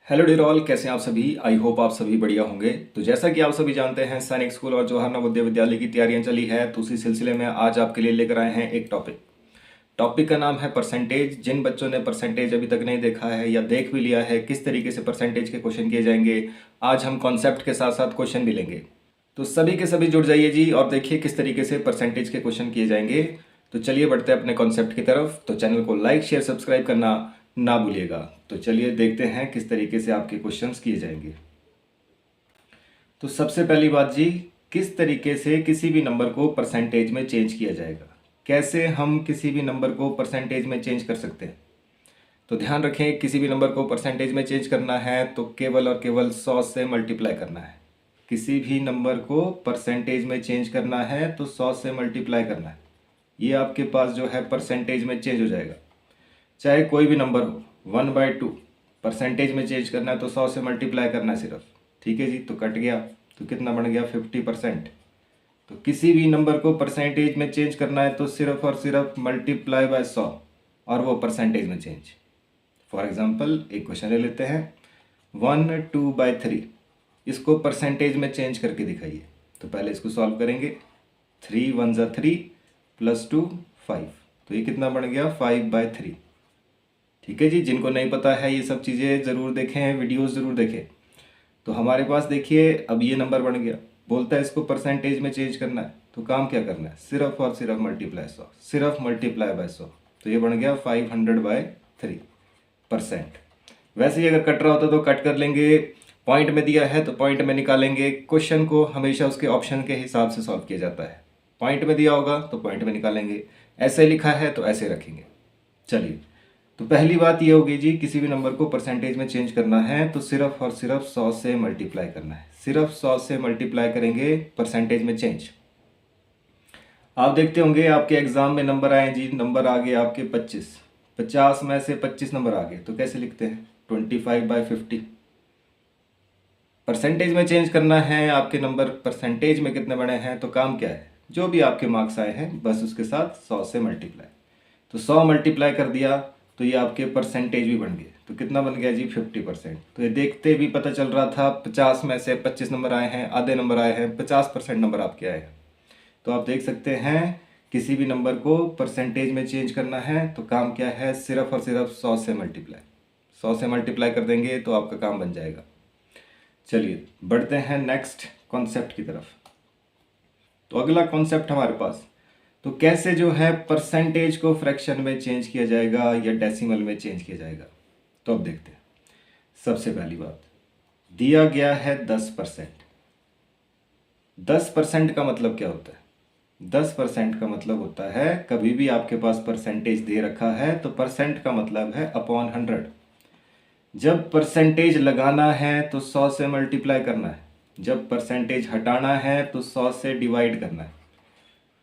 Hello dear all, कैसे हैं आप सभी। आई होप आप सभी बढ़िया होंगे। तो जैसा कि आप सभी जानते हैं, सैनिक स्कूल और जवाहर नवोदय विद्यालय की तैयारियां चली है। तो उसी सिलसिले में आज आपके लिए लेकर आए हैं एक टॉपिक का नाम है परसेंटेज। जिन बच्चों ने परसेंटेज अभी तक नहीं देखा है या देख भी लिया है, किस तरीके से परसेंटेज के क्वेश्चन किए जाएंगे, आज हम कॉन्सेप्ट के साथ साथ क्वेश्चन भी लेंगे। तो सभी के सभी जुड़ जाइए जी और देखिए किस तरीके से परसेंटेज के क्वेश्चन किए जाएंगे। तो चलिए बढ़ते हैं अपने कॉन्सेप्ट की तरफ। तो चैनल को लाइक शेयर सब्सक्राइब करना ना भूलिएगा। तो चलिए देखते हैं किस तरीके से आपके क्वेश्चंस किए जाएंगे। तो सबसे पहली बात जी, किस तरीके से किसी भी नंबर को परसेंटेज में चेंज किया जाएगा। कैसे हम किसी भी नंबर को परसेंटेज में चेंज कर सकते हैं। तो ध्यान रखें, किसी भी नंबर को परसेंटेज में चेंज करना है तो केवल और केवल 100 से मल्टीप्लाई करना है। किसी भी नंबर को परसेंटेज में चेंज करना है तो 100 से मल्टीप्लाई करना है। ये आपके पास जो है परसेंटेज में चेंज हो जाएगा। चाहे कोई भी नंबर हो, 1/2 परसेंटेज में चेंज करना है तो 100 से मल्टीप्लाई करना है सिर्फ। ठीक है जी, तो कट गया तो कितना बन गया 50%। तो किसी भी नंबर को परसेंटेज में चेंज करना है तो सिर्फ और सिर्फ मल्टीप्लाई बाय 100 और वो परसेंटेज में चेंज। फॉर एग्जाम्पल एक क्वेश्चन ले लेते हैं, 1/2/3 इसको परसेंटेज में चेंज करके दिखाइए। तो पहले इसको सॉल्व करेंगे। 3 1 ज़ा 3 + 2 5, तो ये कितना बन गया 5/3। ठीक है जी, जिनको नहीं पता है ये सब चीज़ें ज़रूर देखें, वीडियोस ज़रूर देखें। तो हमारे पास देखिए अब ये नंबर बन गया। बोलता है इसको परसेंटेज में चेंज करना है तो काम क्या करना है, सिर्फ और सिर्फ मल्टीप्लाई 100, सिर्फ मल्टीप्लाई बाय 100। तो ये बन गया 500/3%। वैसे ही अगर कट रहा होता तो कट कर लेंगे, पॉइंट में दिया है तो पॉइंट में निकालेंगे। क्वेश्चन को हमेशा उसके ऑप्शन के हिसाब से सॉल्व किया जाता है। पॉइंट में दिया होगा तो पॉइंट में निकालेंगे, ऐसे लिखा है तो ऐसे रखेंगे। चलिए, तो पहली बात ये होगी जी, किसी भी नंबर को परसेंटेज में चेंज करना है तो सिर्फ और सिर्फ 100 से मल्टीप्लाई करना है। सिर्फ 100 से मल्टीप्लाई करेंगे परसेंटेज में चेंज। आप देखते होंगे आपके एग्जाम में नंबर आए जी, नंबर आ गए आपके 25, 50 में से 25 नंबर आ गए तो कैसे लिखते हैं 25/50। परसेंटेज में चेंज करना है, आपके नंबर परसेंटेज में कितने बने हैं तो काम क्या है, जो भी आपके मार्क्स आए हैं बस उसके साथ 100 से मल्टीप्लाई। तो 100 मल्टीप्लाई कर दिया तो ये आपके परसेंटेज भी बन गए। तो कितना बन गया जी 50%। तो ये देखते भी पता चल रहा था 50 में से 25 नंबर आए हैं, आधे नंबर आए हैं, 50% नंबर आपके आए हैं। तो आप देख सकते हैं किसी भी नंबर को परसेंटेज में चेंज करना है तो काम क्या है, सिर्फ और सिर्फ 100 से मल्टीप्लाई। 100 से मल्टीप्लाई कर देंगे तो आपका काम बन जाएगा। चलिए बढ़ते हैं नेक्स्ट कॉन्सेप्ट की तरफ। तो अगला कॉन्सेप्ट हमारे पास, तो कैसे जो है परसेंटेज को फ्रैक्शन में चेंज किया जाएगा या डेसिमल में चेंज किया जाएगा। तो अब देखते हैं। सबसे पहली बात, दिया गया है 10%। 10% का मतलब क्या होता है, 10% का मतलब होता है, कभी भी आपके पास परसेंटेज दे रखा है तो परसेंट का मतलब है अपॉन 100। जब परसेंटेज लगाना है तो 100 से मल्टीप्लाई करना है, जब परसेंटेज हटाना है तो 100 से डिवाइड करना है।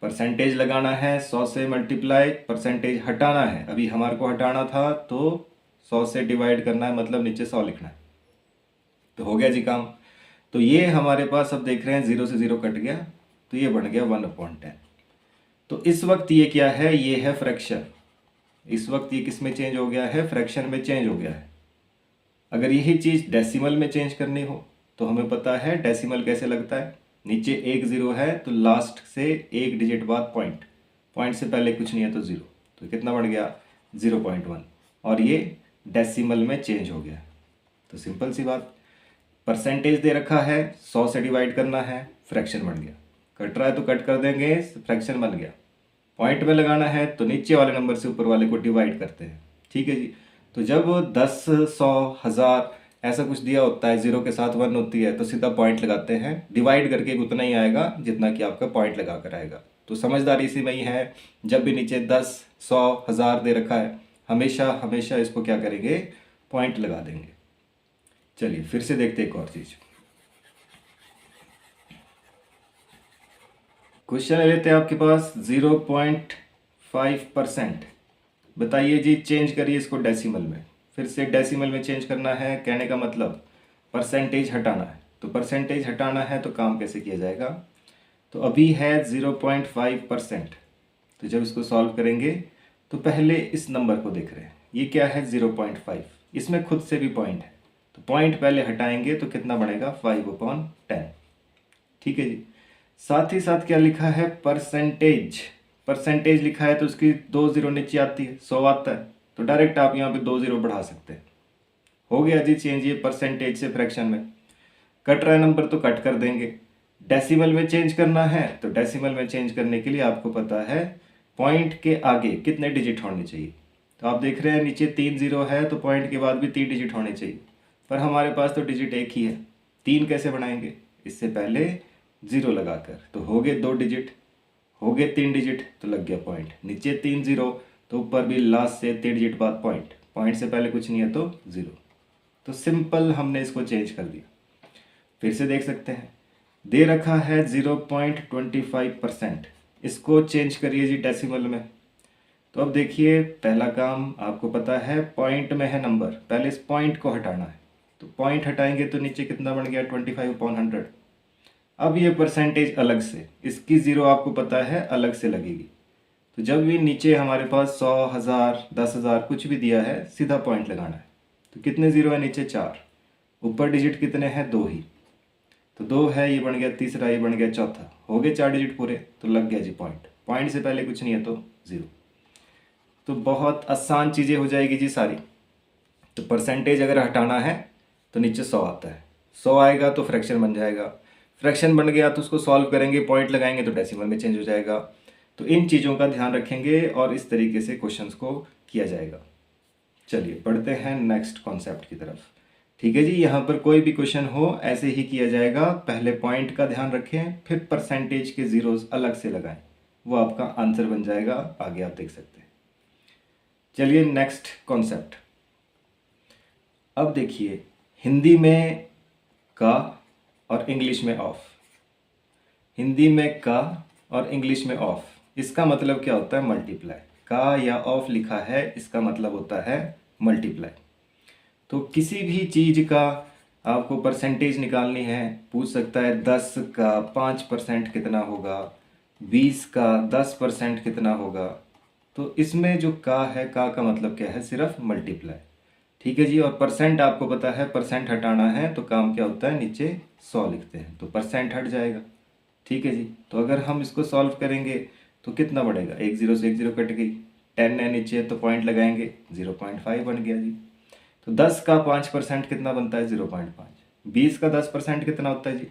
परसेंटेज लगाना है 100 से मल्टीप्लाई, परसेंटेज हटाना है, अभी हमारे को हटाना था तो 100 से डिवाइड करना है, मतलब नीचे 100 लिखना है। तो हो गया जी काम। तो ये हमारे पास अब देख रहे हैं 0 से 0 कट गया तो ये बन गया 1/10। तो इस वक्त ये क्या है, ये है फ्रैक्शन। इस वक्त ये किस में चेंज हो गया है, फ्रैक्शन में चेंज हो गया है। अगर यही चीज़ डेसिमल में चेंज करनी हो तो हमें पता है डेसिमल कैसे लगता है, नीचे एक ज़ीरो है तो लास्ट से एक डिजिट बाद पॉइंट, पॉइंट से पहले कुछ नहीं है तो ज़ीरो। तो कितना बढ़ गया 0.1 और ये डेसिमल में चेंज हो गया। तो सिंपल सी बात, परसेंटेज दे रखा है, 100 से डिवाइड करना है, फ्रैक्शन बन गया। कट रहा है तो कट कर देंगे, फ्रैक्शन बन गया। पॉइंट में लगाना है तो नीचे वाले नंबर से ऊपर वाले को डिवाइड करते हैं। ठीक है जी। तो जब 10, 100, 1000 ऐसा कुछ दिया होता है, जीरो के साथ 1 होती है तो सीधा पॉइंट लगाते हैं, डिवाइड करके उतना ही आएगा जितना कि आपका पॉइंट लगा कर आएगा। तो समझदारी इसी में ही है, जब भी नीचे 10, 100, 1000 दे रखा है हमेशा हमेशा इसको क्या करेंगे, पॉइंट लगा देंगे। चलिए फिर से देखते एक और चीज़। क्वेश्चन लेते हैं आपके पास 0.5%। बताइए जी, चेंज करिए इसको डेसिमल में। फिर से डेसिमल में चेंज करना है, कहने का मतलब परसेंटेज हटाना है। तो परसेंटेज हटाना है तो काम कैसे किया जाएगा, तो अभी है 0.5%। तो जब इसको सॉल्व करेंगे तो पहले इस नंबर को देख रहे हैं, ये क्या है 0.5, इसमें खुद से भी पॉइंट है तो पॉइंट पहले हटाएंगे तो कितना बनेगा 5/10। ठीक है जी। साथ ही साथ क्या लिखा है, परसेंटेज। परसेंटेज लिखा है तो उसकी 2 जीरो नीचे आती है, 100 आता है, तो डायरेक्ट आप यहाँ पे 2 जीरो बढ़ा सकते हैं। हो गया जी चेंज ये परसेंटेज से फ्रैक्शन में। कट रहा है नंबर तो कट कर देंगे। डेसिमल में चेंज करना है तो डेसिमल में चेंज करने के लिए आपको पता है पॉइंट के आगे कितने डिजिट होने चाहिए। तो आप देख रहे हैं नीचे 3 जीरो है तो पॉइंट के बाद भी 3 डिजिट होने चाहिए, पर हमारे पास तो डिजिट एक ही है। 3 कैसे बनाएंगे, इससे पहले जीरो लगाकर, तो हो गए 2 डिजिट, हो गए 3 डिजिट तो लग गया पॉइंट। नीचे 3 जीरो तो ऊपर भी लास्ट से 3 डिजिट बाद पॉइंट, पॉइंट से पहले कुछ नहीं है तो जीरो। तो सिंपल हमने इसको चेंज कर दिया। फिर से देख सकते हैं दे रखा है 0.25%, इसको चेंज करिए जी डेसिमल में। तो अब देखिए पहला काम आपको पता है पॉइंट में है नंबर, पहले इस पॉइंट को हटाना है, तो पॉइंट हटाएंगे तो नीचे कितना बन गया 25/100। अब ये परसेंटेज अलग से, इसकी ज़ीरो आपको पता है अलग से लगेगी। तो जब भी नीचे हमारे पास 100, 1000, 10,000 कुछ भी दिया है सीधा पॉइंट लगाना है। तो कितने ज़ीरो है नीचे 4, ऊपर डिजिट कितने हैं 2 ही, तो 2 है, ये बन गया तीसरा, ये बन गया चौथा, हो गए 4 डिजिट पूरे, तो लग गया जी पॉइंट। पॉइंट से पहले कुछ नहीं है तो ज़ीरो। तो बहुत आसान चीज़ें हो जाएगी जी सारी। तो परसेंटेज अगर हटाना है तो नीचे 100 आता है, 100 आएगा तो फ्रैक्शन बन जाएगा, फ्रैक्शन बन गया तो उसको सॉल्व करेंगे, पॉइंट लगाएंगे तो डेसिमल में चेंज हो जाएगा। तो इन चीज़ों का ध्यान रखेंगे और इस तरीके से क्वेश्चंस को किया जाएगा। चलिए बढ़ते हैं नेक्स्ट कॉन्सेप्ट की तरफ। ठीक है जी, यहाँ पर कोई भी क्वेश्चन हो ऐसे ही किया जाएगा, पहले पॉइंट का ध्यान रखें फिर परसेंटेज के ज़ीरोज़ अलग से लगाएं, वो आपका आंसर बन जाएगा। आगे आप देख सकते हैं। चलिए नेक्स्ट कॉन्सेप्ट। अब देखिए हिंदी में का और इंग्लिश में ऑफ, हिंदी में का और इंग्लिश में ऑफ, इसका मतलब क्या होता है मल्टीप्लाई। का या ऑफ लिखा है इसका मतलब होता है मल्टीप्लाई। तो किसी भी चीज़ का आपको परसेंटेज निकालनी है, पूछ सकता है 10 का 5% कितना होगा, 20 का 10% कितना होगा। तो इसमें जो का है, का मतलब क्या है, सिर्फ मल्टीप्लाई। ठीक है जी। और परसेंट आपको पता है, परसेंट हटाना है तो काम क्या होता है, नीचे 100 लिखते हैं तो परसेंट हट जाएगा। ठीक है जी। तो अगर हम इसको सॉल्व करेंगे तो कितना बढ़ेगा, 1 जीरो से 1 जीरो कट गई, 10 है नीचे तो पॉइंट लगाएंगे 0.5 बन गया जी। तो 10 का 5% कितना बनता है 0.5। 20 का 10% कितना होता है जी,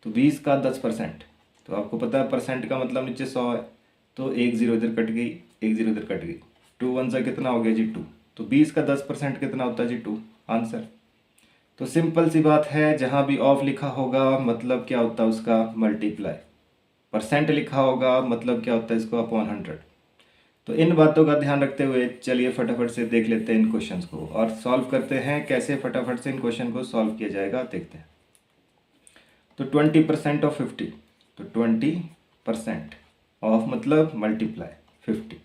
तो 20 का 10%, तो आपको पता है परसेंट का मतलब नीचे 100 है, तो 1 जीरो इधर कट गई, 1 जीरो इधर कट गई, 2 1 सा कितना हो गया जी 2। तो 20 का 10% कितना होता है जी 2, आंसर। तो सिंपल सी बात है, जहाँ भी ऑफ लिखा होगा मतलब क्या होता है उसका मल्टीप्लाई, परसेंट लिखा होगा मतलब क्या होता है इसको अपॉन 100। तो इन बातों का ध्यान रखते हुए चलिए फटाफट से देख लेते हैं इन क्वेश्चंस को और सॉल्व करते हैं। कैसे फटाफट से इन क्वेश्चन को सॉल्व किया जाएगा देखते हैं। तो 20% ऑफ 50, तो 20% ऑफ मतलब मल्टीप्लाई 50।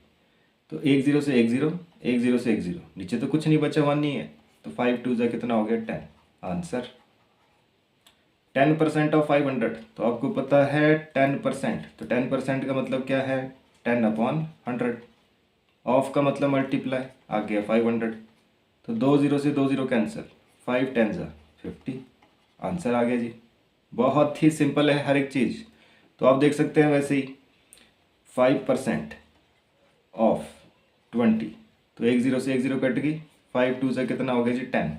तो 1 जीरो से 1 जीरो, 1 जीरो से 1 जीरो, नीचे तो कुछ नहीं बचा, 1 नहीं है, तो 5 2 जा कितना हो गया 10, आंसर। 10% ऑफ 500, तो आपको पता है 10%, तो 10% का मतलब क्या है 10/100। ऑफ का मतलब मल्टीप्लाई, आ गया 500, तो 2 जीरो से 2 जीरो कैंसिल, 5 10 जा 50, आंसर आ गया जी। बहुत ही सिंपल है हर एक चीज़। तो आप देख सकते हैं वैसे ही 5% ऑफ 20, तो 1 जीरो से 1 जीरो कट गई, 5 2 से कितना हो गया जी 10,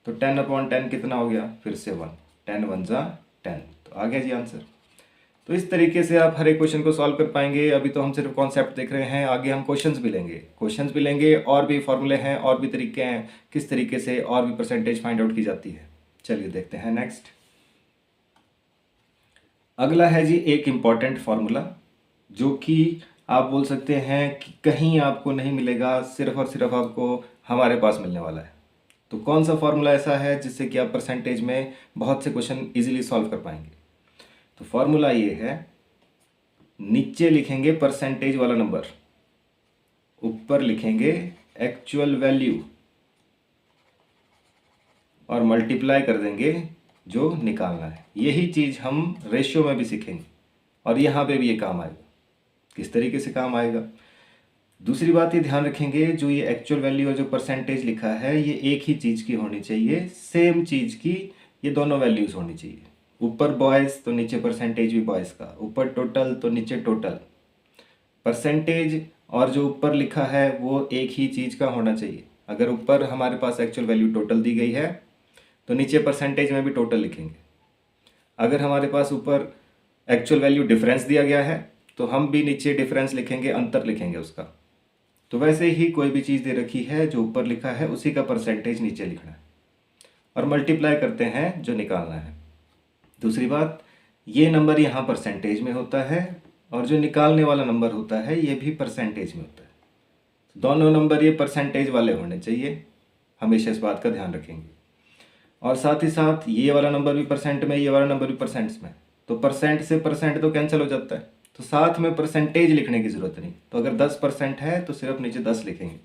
तो 10/10 कितना हो गया फिर से 1, 10 1 जा 10, तो आ गया जी आंसर। तो इस तरीके से आप हर एक क्वेश्चन को सॉल्व कर पाएंगे। अभी तो हम सिर्फ कॉन्सेप्ट देख रहे हैं, आगे हम क्वेश्चंस भी लेंगे और भी फॉर्मूले हैं और भी तरीके हैं किस तरीके से और भी परसेंटेज फाइंड आउट की जाती है। चलिए देखते हैं नेक्स्ट। अगला है जी एक इम्पॉर्टेंट फार्मूला, जो कि आप बोल सकते हैं कि कहीं आपको नहीं मिलेगा, सिर्फ और सिर्फ आपको हमारे पास मिलने वाला है। तो कौन सा फार्मूला ऐसा है जिससे कि आप परसेंटेज में बहुत से क्वेश्चन इजीली सॉल्व कर पाएंगे। तो फार्मूला ये है, नीचे लिखेंगे परसेंटेज वाला नंबर, ऊपर लिखेंगे एक्चुअल वैल्यू और मल्टीप्लाई कर देंगे जो निकालना है। यही चीज़ हम रेशियो में भी सीखेंगे और यहाँ पे भी ये काम आएगा। किस तरीके से काम आएगा, दूसरी बात ये ध्यान रखेंगे, जो ये एक्चुअल वैल्यू और जो परसेंटेज लिखा है ये एक ही चीज़ की होनी चाहिए, सेम चीज़ की ये दोनों वैल्यूज़ होनी चाहिए। ऊपर बॉयज़ तो नीचे परसेंटेज भी बॉयज़ का, ऊपर टोटल तो नीचे टोटल। परसेंटेज और जो ऊपर लिखा है वो एक ही चीज़ का होना चाहिए। अगर ऊपर हमारे पास एक्चुअल वैल्यू टोटल दी गई है तो नीचे परसेंटेज में भी टोटल लिखेंगे। अगर हमारे पास ऊपर एक्चुअल वैल्यू डिफरेंस दिया गया है तो हम भी नीचे डिफरेंस लिखेंगे, अंतर लिखेंगे उसका। तो वैसे ही कोई भी चीज़ दे रखी है, जो ऊपर लिखा है उसी का परसेंटेज नीचे लिखना है और मल्टीप्लाई करते हैं जो निकालना है। दूसरी बात, ये नंबर यहाँ परसेंटेज में होता है और जो निकालने वाला नंबर होता है ये भी परसेंटेज में होता है। दोनों नंबर ये परसेंटेज वाले होने चाहिए, हमेशा इस बात का ध्यान रखेंगे। और साथ ही साथ ये वाला नंबर भी परसेंट में, ये वाला नंबर भी परसेंट में, तो परसेंट से परसेंट तो कैंसिल हो जाता है, तो साथ में परसेंटेज लिखने की ज़रूरत नहीं। तो अगर 10% है तो सिर्फ नीचे 10 लिखेंगे,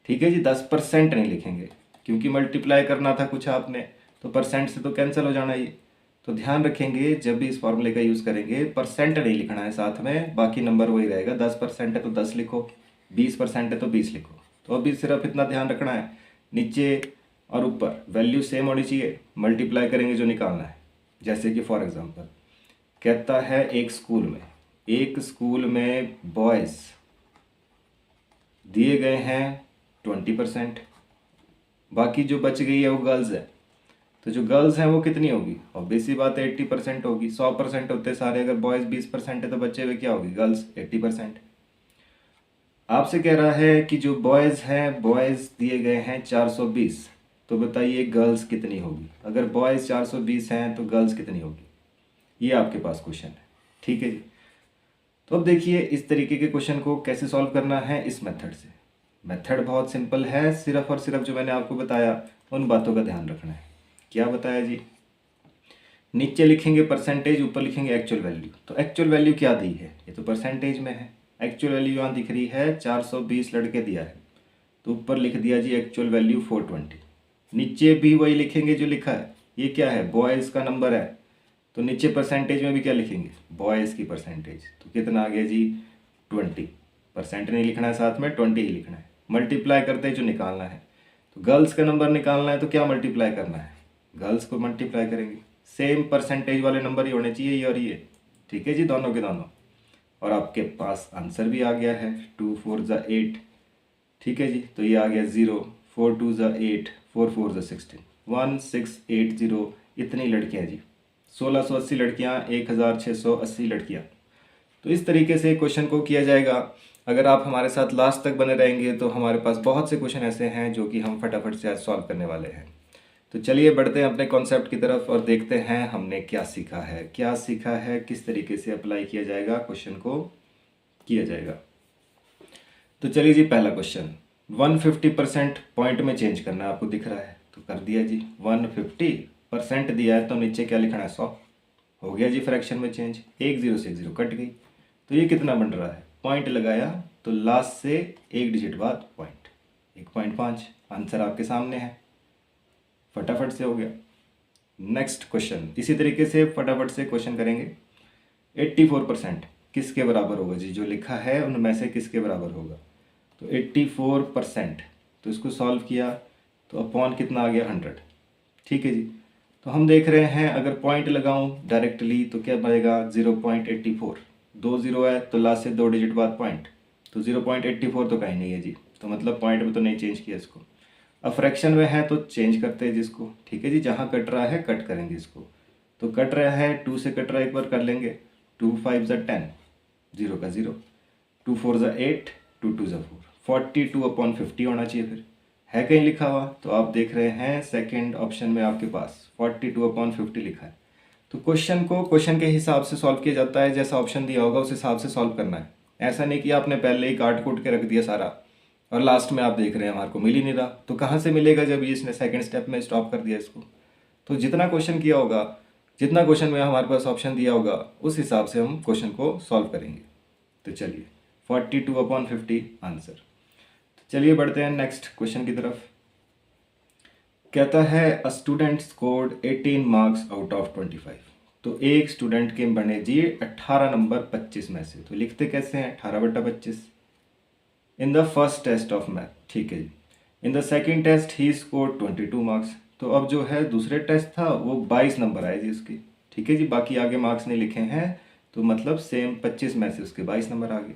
ठीक है जी। 10% नहीं लिखेंगे क्योंकि मल्टीप्लाई करना था कुछ आपने, तो परसेंट से तो कैंसिल हो जाना ये। तो ध्यान रखेंगे जब भी इस फॉर्मूले का यूज़ करेंगे परसेंट नहीं लिखना है साथ में, बाकी नंबर वही रहेगा। 10% है तो 10 लिखो, 20% है तो 20 लिखो। तो अभी सिर्फ इतना ध्यान रखना है, नीचे और ऊपर वैल्यू सेम होनी चाहिए, मल्टीप्लाई करेंगे जो निकालना है। जैसे कि फॉर एग्जांपल कहता है एक स्कूल में बॉयज़ दिए गए हैं 20%, बाकी जो बच गई है वो गर्ल्स है। तो जो गर्ल्स हैं वो कितनी होगी, ऑब्वियस सी बात है 80% होगी। 100% होते सारे, अगर बॉयज़ 20% है तो बचे हुए क्या होगी, गर्ल्स 80%। आपसे कह रहा है कि जो बॉयज़ हैं, बॉयज़ दिए गए हैं 420, तो बताइए गर्ल्स कितनी होगी। अगर बॉयज़ 420 हैं तो गर्ल्स कितनी होगी, ये आपके पास क्वेश्चन है, ठीक है जी। तो अब देखिए इस तरीके के क्वेश्चन को कैसे सॉल्व करना है, इस मेथड से। मेथड बहुत सिंपल है, सिर्फ और सिर्फ जो मैंने आपको बताया उन बातों का ध्यान रखना है। क्या बताया जी, नीचे लिखेंगे परसेंटेज, ऊपर लिखेंगे एक्चुअल वैल्यू। तो एक्चुअल वैल्यू क्या दी है, ये तो परसेंटेज में है। एक्चुअल वैल्यू यहाँ दिख रही है 420 लड़के दिया है, तो ऊपर लिख दिया जी एक्चुअल वैल्यू 420। नीचे भी वही लिखेंगे जो लिखा है, ये क्या है, बॉयज़ का नंबर है, तो नीचे परसेंटेज में भी क्या लिखेंगे, बॉयज़ की परसेंटेज। तो कितना आ गया जी 20%, नहीं लिखना है साथ में, 20 ही लिखना है। मल्टीप्लाई करते जो निकालना है, तो गर्ल्स का नंबर निकालना है तो क्या मल्टीप्लाई करना है, गर्ल्स को मल्टीप्लाई करेंगे। सेम परसेंटेज वाले नंबर ही होने चाहिए ये और ये, ठीक है जी, दोनों के दोनों। और आपके पास आंसर भी आ गया है, 2 4 ज़ा 8, ठीक है जी। तो ये आ गया 0, 4 2 ज़ा 8, 4 4 ज़ा 16, 1680। इतनी लड़कियाँ जी, 1680 लड़कियाँ, 1680 लड़कियाँ। तो इस तरीके से क्वेश्चन को किया जाएगा। अगर आप हमारे साथ लास्ट तक बने रहेंगे तो हमारे पास बहुत से क्वेश्चन ऐसे हैं जो कि हम फटाफट से आज सॉल्व करने वाले हैं। तो चलिए बढ़ते हैं अपने कॉन्सेप्ट की तरफ और देखते हैं हमने क्या सीखा है, किस तरीके से अप्लाई किया जाएगा, क्वेश्चन को किया जाएगा। तो चलिए जी, पहला क्वेश्चन 150% पॉइंट में चेंज करना है, आपको दिख रहा है तो कर दिया जी। 150% दिया है तो नीचे क्या लिखना है, 100। हो गया जी फ्रैक्शन में चेंज, एक जीरो से एक जीरो कट गई। तो ये कितना बन रहा है, पॉइंट लगाया तो लास्ट से एक डिजिट बाद पॉइंट, 1.5। आंसर आपके सामने है, फटाफट से हो गया। नेक्स्ट क्वेश्चन इसी तरीके से फटाफट से क्वेश्चन करेंगे। 84% किसके बराबर होगा जी, जो लिखा है उनमें से किसके बराबर होगा। तो 84%, तो इसको सॉल्व किया तो अपॉन कितना आ गया, 100, ठीक है जी। तो हम देख रहे हैं अगर पॉइंट लगाऊं डायरेक्टली तो क्या बनेगा, 0.84। 2 0 है तो लास्ट से 2 डिजिट बाद पॉइंट, तो 0.84 तो कहीं नहीं है जी, तो मतलब पॉइंट में तो नहीं चेंज किया इसको। अब फ्रैक्शन में है तो चेंज करते हैं जिसको, ठीक है जी। जहाँ कट रहा है कट करेंगे इसको, तो कट रहा है 2 से कट रहा है, एक बार कर लेंगे। 2 5 ज़ा 10, 0 का 0, 2 4 ज़ा 8, 2 2 ज़ा 4, 42/50 होना चाहिए। फिर है कहीं लिखा हुआ, तो आप देख रहे हैं सेकंड ऑप्शन में आपके पास 42/50 लिखा है। तो क्वेश्चन को क्वेश्चन के हिसाब से सॉल्व किया जाता है, जैसा ऑप्शन दिया होगा उस हिसाब से सॉल्व करना है। ऐसा नहीं कि आपने पहले ही काट कूट के रख दिया सारा और लास्ट में आप देख रहे हैं हमारे को मिल ही नहीं रहा। तो कहाँ से मिलेगा जब ये इसने सेकंड स्टेप में स्टॉप कर दिया इसको। तो जितना क्वेश्चन किया होगा, जितना क्वेश्चन में हमारे पास ऑप्शन दिया होगा उस हिसाब से हम क्वेश्चन को सॉल्व करेंगे। तो चलिए 42/50 आंसर। तो चलिए बढ़ते हैं नेक्स्ट क्वेश्चन की तरफ। कहता है a student scored 18 marks out of 25। तो एक स्टूडेंट के बने जी 18 नंबर 25 में से। तो लिखते कैसे हैं, 18/25। In the first test of math, ठीक है जी। In the second test he score 22 marks. तो अब जो है दूसरे टेस्ट था वो 22 नंबर आए जी उसके, ठीक है जी। बाकी आगे मार्क्स नहीं लिखे हैं, तो मतलब सेम 25 में से उसके 22 नंबर आ गए।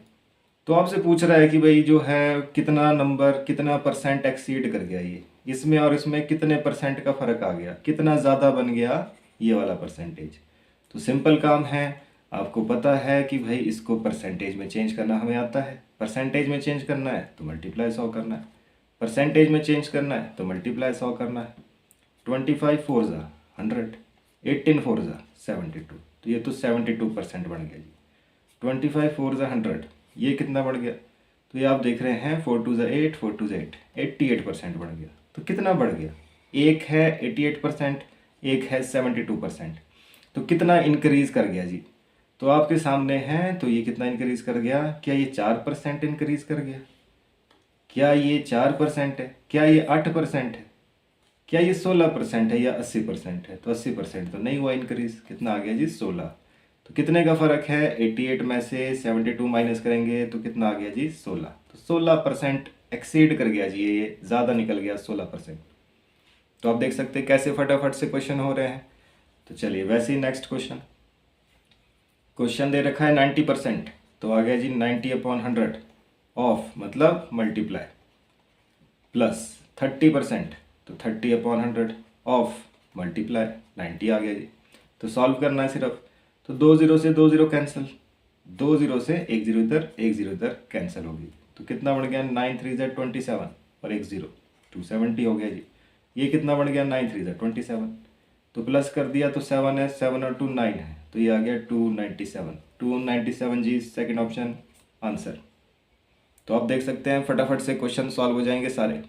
तो आपसे पूछ रहा है कि भाई जो है कितना नंबर, कितना परसेंट एक्सीड कर गया ये, इसमें और इसमें कितने परसेंट का फ़र्क आ गया, कितना ज़्यादा बन गया ये वाला परसेंटेज। तो सिंपल काम है, आपको पता है कि भाई इसको परसेंटेज में चेंज करना हमें आता है। परसेंटेज में चेंज करना है तो मल्टीप्लाई 100 करना है, परसेंटेज में चेंज करना है तो मल्टीप्लाई 100 करना है। 25 4 ज़ा 100, 18 4 ज़ा 72, तो ये तो 72% बढ़ गया जी। 25 4 ज़ा 100, ये कितना बढ़ गया, तो ये आप देख रहे हैं 4 2 ज़ा 8, 4 2 ज़ा 8, 88% बढ़ गया। तो कितना बढ़ गया, एक है 88%, एक है 72%, तो कितना इंक्रीज कर गया जी। तो आपके सामने है, तो ये कितना इंक्रीज कर गया, क्या ये 4% इंक्रीज कर गया, क्या ये 4% है, क्या ये 8% है, क्या ये 16% है, या 80% है। तो 80% तो नहीं हुआ इंक्रीज, कितना आ गया जी 16। तो कितने का फ़र्क है, 88 में से 72 माइनस करेंगे तो कितना आ गया जी 16। तो 16% एक्सीड कर गया जी, ये ज़्यादा निकल गया 16%। तो आप देख सकते हैं कैसे फटाफट से क्वेश्चन हो रहे हैं। तो चलिए वैसे ही नेक्स्ट क्वेश्चन, क्वेश्चन दे रखा है 90%, तो आ गया जी 90/100 ऑफ मतलब मल्टीप्लाई, प्लस 30%, तो 30/100 ऑफ मल्टीप्लाई 90 आ गया जी। तो सॉल्व करना है सिर्फ, तो 2 0 से 2 0 कैंसिल, 2 0 से 1 0 इधर, 1 0 इधर कैंसिल होगी। तो कितना बढ़ गया, 9 3 ज़ा 27 और 1 0 270 हो गया जी। ये कितना बढ़ गया, 9 3 ज़ा 27, तो प्लस कर दिया तो 7 है, 7 और 2 9 है, तो ये आ गया 297, 297 जी सेकंड ऑप्शन आंसर। तो आप देख सकते हैं फटाफट से क्वेश्चन सॉल्व हो जाएंगे सारे।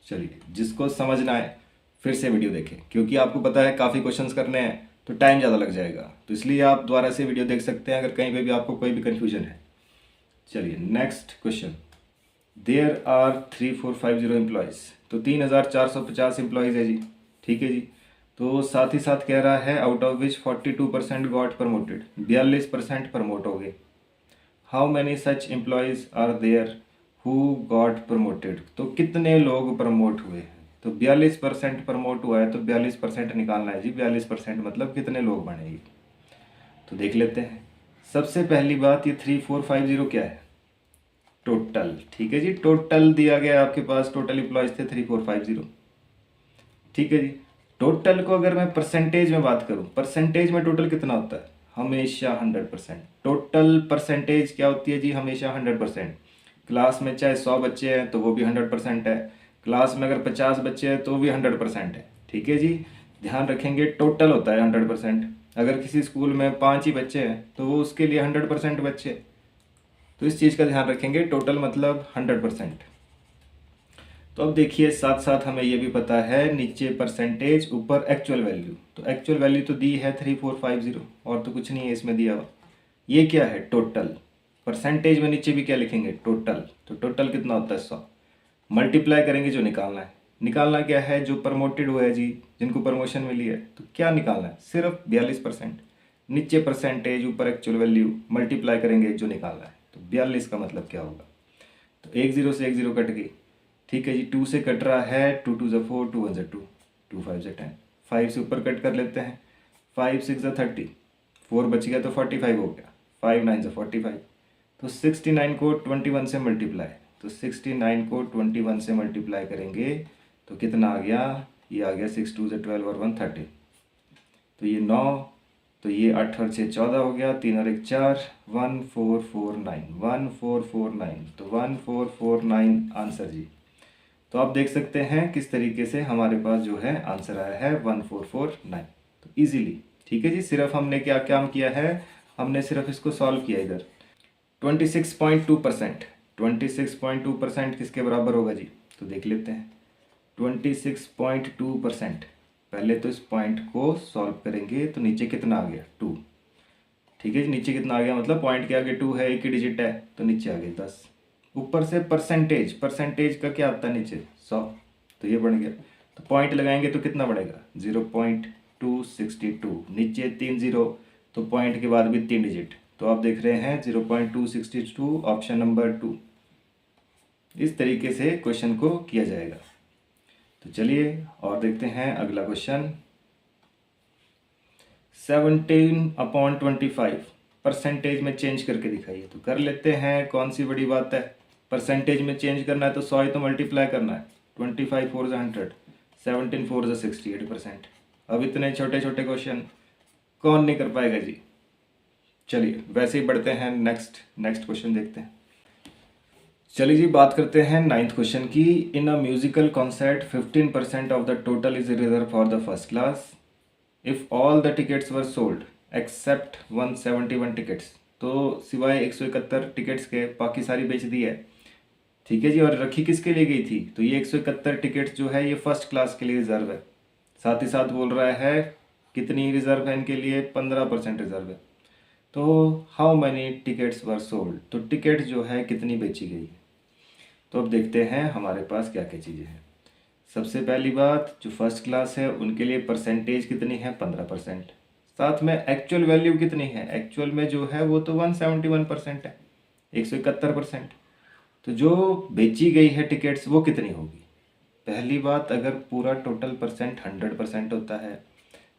चलिए जिसको समझना है फिर से वीडियो देखें, क्योंकि आपको पता है काफ़ी क्वेश्चंस करने हैं तो टाइम ज़्यादा लग जाएगा, तो इसलिए आप दोबारा से वीडियो देख सकते हैं अगर कहीं पे भी आपको कोई भी कन्फ्यूजन है। चलिए next question, there are 3450 employees, तो 3450 एम्प्लॉयज़ है जी, ठीक है जी। तो साथ ही साथ कह रहा है out of which 42% got promoted, 42% promote हो गए। How many such employees are there who got promoted, तो कितने लोग प्रमोट हुए हैं। तो 42% प्रमोट हुआ है, तो 42% निकालना है जी। 42% मतलब कितने लोग बनेंगे, तो देख लेते हैं। सबसे पहली बात, ये 3450 क्या है, टोटल, ठीक है जी। टोटल दिया गया आपके पास, टोटल एम्प्लॉयज़ थे 3450, ठीक है जी। टोटल को अगर मैं परसेंटेज में बात करूं, परसेंटेज में टोटल कितना होता है, हमेशा 100%। टोटल परसेंटेज क्या होती है जी, हमेशा 100%। क्लास में चाहे 100 बच्चे हैं तो वो भी 100% है, क्लास में अगर 50 बच्चे हैं तो भी 100% है, ठीक है जी। ध्यान रखेंगे टोटल होता है 100%। अगर किसी स्कूल में 5 ही बच्चे हैं तो वो उसके लिए 100% बच्चे, तो इस चीज़ का ध्यान रखेंगे, टोटल मतलब 100%। तो अब देखिए साथ साथ हमें ये भी पता है, नीचे परसेंटेज ऊपर एक्चुअल वैल्यू, तो एक्चुअल वैल्यू तो दी है 3450 और तो कुछ नहीं है इसमें दिया हुआ। ये क्या है, टोटल। परसेंटेज में नीचे भी क्या लिखेंगे, टोटल, तो टोटल कितना होता है 100। मल्टीप्लाई करेंगे, जो निकालना है, निकालना क्या है, जो प्रमोटेड हुआ है जी, जिनको प्रमोशन मिली है, तो क्या निकालना है, सिर्फ 42%। नीचे परसेंटेज ऊपर एक्चुअल वैल्यू, मल्टीप्लाई करेंगे, जो निकालना है। तो 42 का मतलब क्या होगा, तो 1 0 से 1 0 कट गई, ठीक है जी। 2 से कट रहा है, 2 2 ज़ा 4, 2 1 ज़ा 2, 2 5 ज़ा 10, 5 से ऊपर कट कर लेते हैं, 5 6 ज़ा 30, 4 बच गया तो 45 हो गया, 5 9 ज़ा 45। तो 69 को 21 से मल्टीप्लाई, तो 69 को 21 से मल्टीप्लाई करेंगे तो कितना आ गया, ये आ गया 6 2 ज़ा 12 और 1 30, तो ये 9, तो ये 8 और 6 14 हो गया, 3 और 1 4, 1449, 1449, तो 1449 आंसर जी। तो आप देख सकते हैं किस तरीके से हमारे पास जो है आंसर आया है 1449, तो इजीली, ठीक है जी। सिर्फ हमने क्या काम किया है, हमने सिर्फ इसको सॉल्व किया इधर। 26.2%, 26.2% किसके बराबर होगा जी, तो देख लेते हैं। 26.2%, पहले तो इस पॉइंट को सॉल्व करेंगे तो नीचे कितना आ गया 2, ठीक है जी। नीचे कितना आ गया, मतलब पॉइंट के आगे 2 है, एक ही डिजिट है, तो नीचे आ गए 10। ऊपर से परसेंटेज, परसेंटेज का क्या आता है नीचे 100, तो ये बढ़ गया। तो पॉइंट लगाएंगे तो कितना बढ़ेगा 0.262, नीचे 3 0, तो पॉइंट के बाद भी 3 डिजिट, तो आप देख रहे हैं 0.262 ऑप्शन नंबर 2। इस तरीके से क्वेश्चन को किया जाएगा। तो चलिए और देखते हैं अगला क्वेश्चन। 17/25 परसेंटेज में चेंज करके दिखाइए। तो कर लेते हैं, कौन सी बड़ी बात है। परसेंटेज में चेंज करना है तो 100 ही तो मल्टीप्लाई करना है। 25 4 100, 17 4 68%। अब इतने छोटे छोटे क्वेश्चन कौन नहीं कर पाएगा जी। चलिए वैसे ही बढ़ते हैं, नेक्स्ट क्वेश्चन देखते हैं। चलिए जी बात करते हैं 9th क्वेश्चन की। In a musical concert 15% of the total is reserve for the first class if all the tickets were sold except 171 tickets. तो सिवाय 171 टिकट्स के बाकी सारी बेच दी है। ठीक है जी। और रखी किसके लिए गई थी, तो ये 171 टिकट्स जो है ये फर्स्ट क्लास के लिए रिजर्व है। साथ ही साथ बोल रहा है कितनी रिजर्व है इनके लिए, 15% रिजर्व है। तो how many tickets were sold, तो टिकट जो है कितनी बेची गई है। तो अब देखते हैं हमारे पास क्या क्या चीज़ें हैं। सबसे पहली बात, जो फर्स्ट क्लास है उनके लिए परसेंटेज कितनी है, 15%। साथ में एक्चुअल वैल्यू कितनी है, एक्चुअल में जो है वो तो 171% है, 171%। तो जो बेची गई है टिकट्स वो कितनी होगी। पहली बात, अगर पूरा टोटल परसेंट 100% होता है,